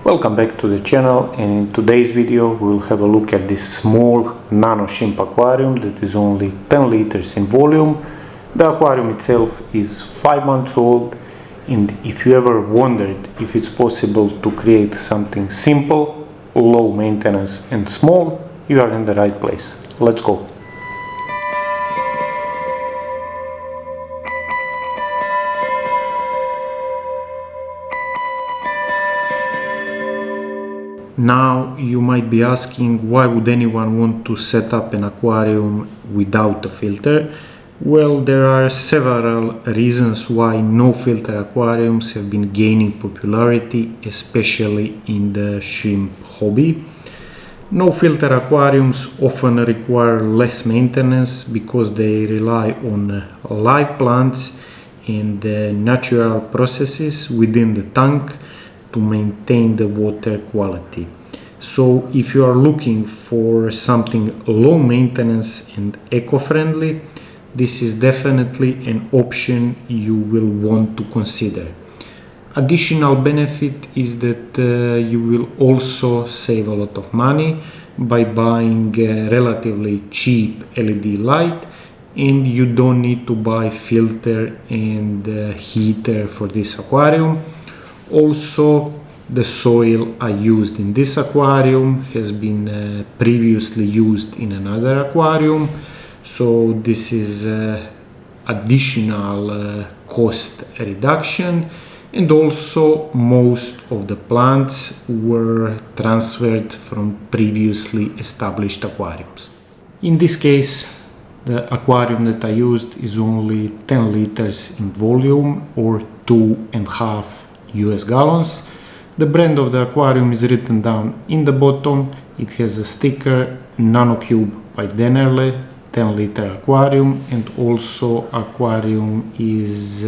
Welcome back to the channel, and in today's video we'll have a look at this small nano shrimp aquarium that is only 10 liters in volume. The aquarium itself is 5 months old, and if you ever wondered if it's possible to create something simple, low maintenance and small, you are in the right place. Let's go. Now you might be asking, why would anyone want to set up an aquarium without a filter? Well, there are several reasons why no filter aquariums have been gaining popularity, especially in the shrimp hobby. No filter aquariums often require less maintenance because they rely on live plants and natural processes within the tank to maintain the water quality. So if you are looking for something low maintenance and eco-friendly, this is definitely an option you will want to consider. Additional benefit is that you will also save a lot of money by buying a relatively cheap LED light, and you don't need to buy filter and heater for this aquarium. Also, the soil I used in this aquarium has been previously used in another aquarium, so this is additional cost reduction, and also most of the plants were transferred from previously established aquariums. In this case, the aquarium that I used is only 10 liters in volume, or 2.5 US gallons. The brand of the aquarium is written down in the bottom. It has a sticker, Nanocube by Dennerle, 10 liter aquarium, and also aquarium is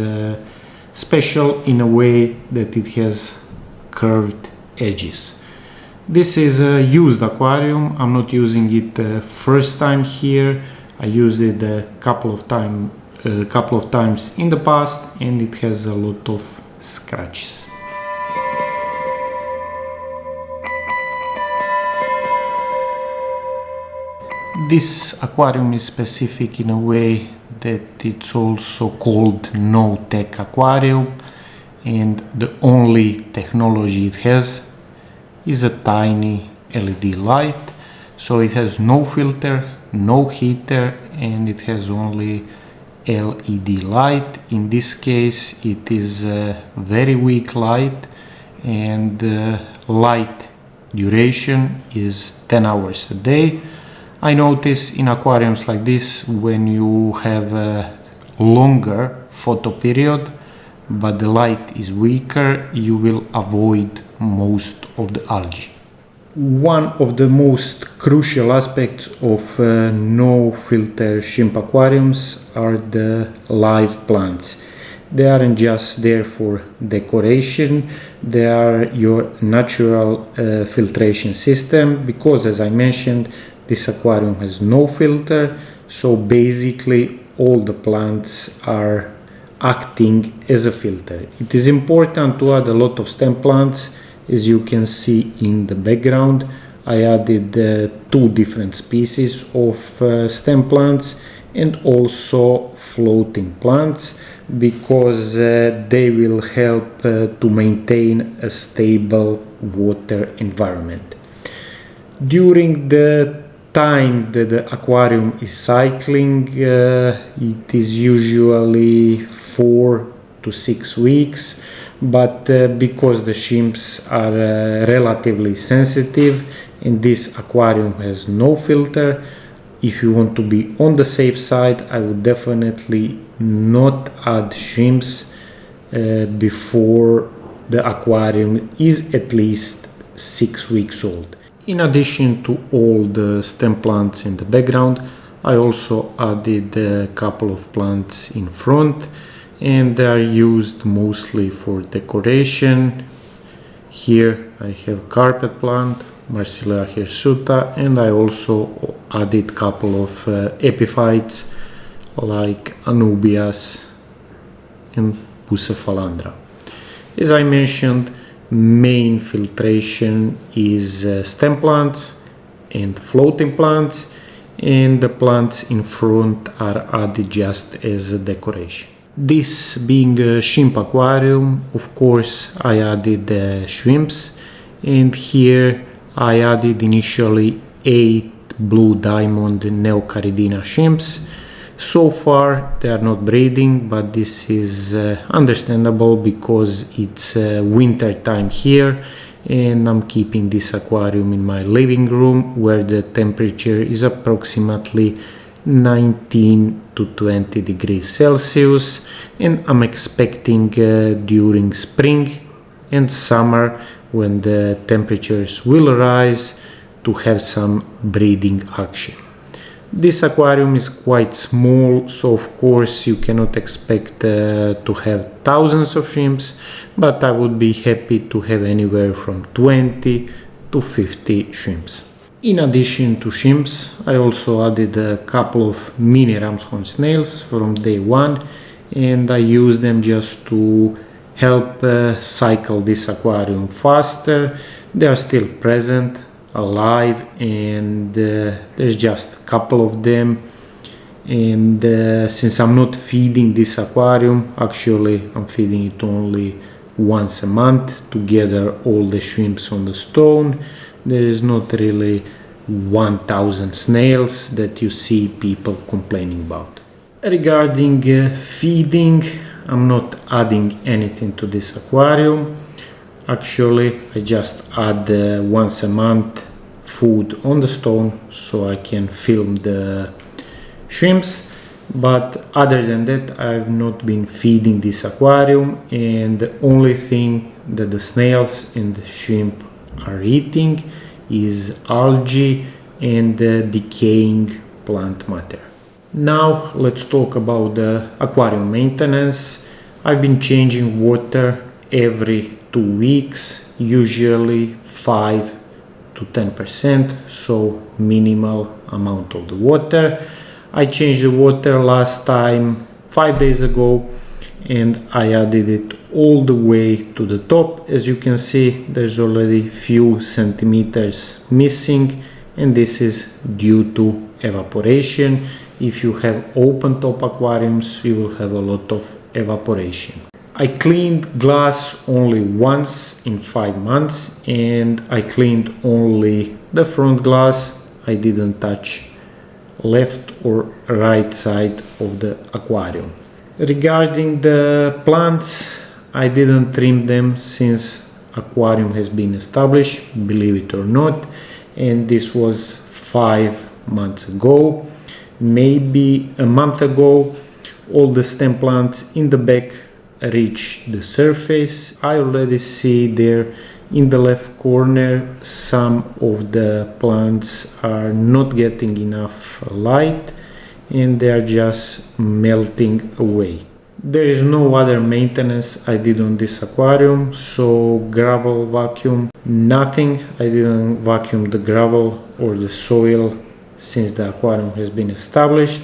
special in a way that it has curved edges. This is a used aquarium. I'm not using it first time here. I used it a couple of times in the past, and it has a lot of scratches. This aquarium is specific in a way that it's also called no-tech aquarium, and the only technology it has is a tiny LED light. So it has no filter, no heater, and it has only LED light. In this case it is a very weak light, and the light duration is 10 hours a day. I notice in aquariums like this, when you have a longer photo period but the light is weaker, you will avoid most of the algae. One of the most crucial aspects of no filter shrimp aquariums are the live plants. They aren't just there for decoration, they are your natural filtration system, because, as I mentioned, this aquarium has no filter, so basically all the plants are acting as a filter. It is important to add a lot of stem plants. As you can see in the background, I added 2 different species of stem plants and also floating plants, because they will help to maintain a stable water environment. During the time that the aquarium is cycling, it is usually 4 to 6 weeks, but because the shrimps are relatively sensitive and this aquarium has no filter, if you want to be on the safe side, I would definitely not add shrimps before the aquarium is at least 6 weeks old. In addition to all the stem plants in the background, I also added a couple of plants in front, and they are used mostly for decoration. Here I have carpet plant, Marsilea hirsuta, and I also added a couple of epiphytes like Anubias and Bucephalandra. As I mentioned, main filtration is stem plants and floating plants, and the plants in front are added just as a decoration. This being a shrimp aquarium, of course I added shrimps, and here I added initially 8 blue diamond Neocaridina shrimps. So far they are not breeding, but this is understandable because it's winter time here, and I'm keeping this aquarium in my living room where the temperature is approximately 19 to 20 degrees Celsius, and I'm expecting during spring and summer, when the temperatures will rise, to have some breeding action. This aquarium is quite small, so of course you cannot expect to have thousands of shrimps, but I would be happy to have anywhere from 20 to 50 shrimps. In addition to shrimps, I also added a couple of mini ramshorn snails from day one, and I use them just to help cycle this aquarium faster. They are still present, alive, and there's just a couple of them. And since I'm not feeding this aquarium, actually I'm feeding it only once a month to gather all the shrimps on the stone, there is not really 1000 snails that you see people complaining about. Regarding feeding, I'm not adding anything to this aquarium. Actually, I just add once a month food on the stone so I can film the shrimps, but other than that I've not been feeding this aquarium, and the only thing that the snails and the shrimp are eating is algae and decaying plant matter. Now let's talk about the aquarium maintenance. I've been changing water every 2 weeks, usually 5 to 10%, so minimal amount of the water. I changed the water last time 5 days ago, and I added it all the way to the top. As you can see, there's already few centimeters missing, and this is due to evaporation. If you have open top aquariums, you will have a lot of evaporation. I cleaned glass only once in 5 months, and I cleaned only the front glass. I didn't touch left or right side of the aquarium. Regarding the plants, I didn't trim them since aquarium has been established, believe it or not, and this was 5 months ago. Maybe a month ago, all the stem plants in the back reached the surface. I already see there in the left corner some of the plants are not getting enough light and they are just melting away. There is no other maintenance I did on this aquarium, so gravel vacuum, nothing. I didn't vacuum the gravel or the soil since the aquarium has been established.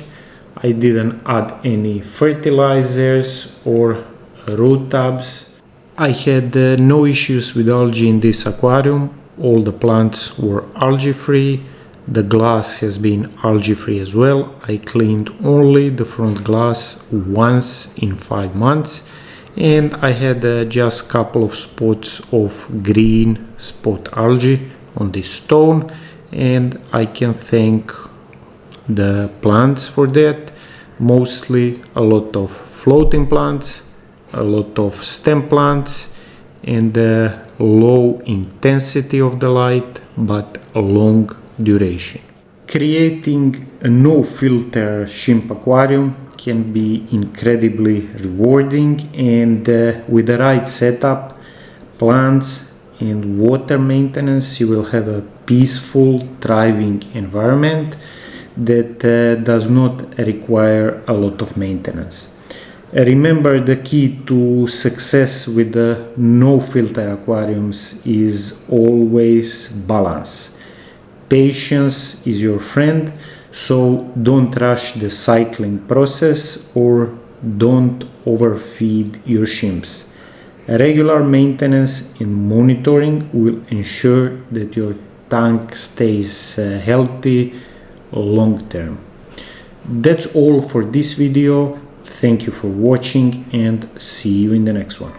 I didn't add any fertilizers or root tubs. I had no issues with algae in this aquarium. All the plants were algae free. The glass has been algae free as well. I cleaned only the front glass once in 5 months, and I had just a couple of spots of green spot algae on this stone, and I can thank the plants for that. Mostly a lot of floating plants, a lot of stem plants, and the low intensity of the light but a long duration. Creating a no filter shrimp aquarium can be incredibly rewarding, and with the right setup, plants and water maintenance, you will have a peaceful, thriving environment that does not require a lot of maintenance. Remember, the key to success with the no filter aquariums is always balance. Patience is your friend, so don't rush the cycling process or don't overfeed your shrimps. Regular maintenance and monitoring will ensure that your tank stays healthy long term. That's all for this video. Thank you for watching and see you in the next one.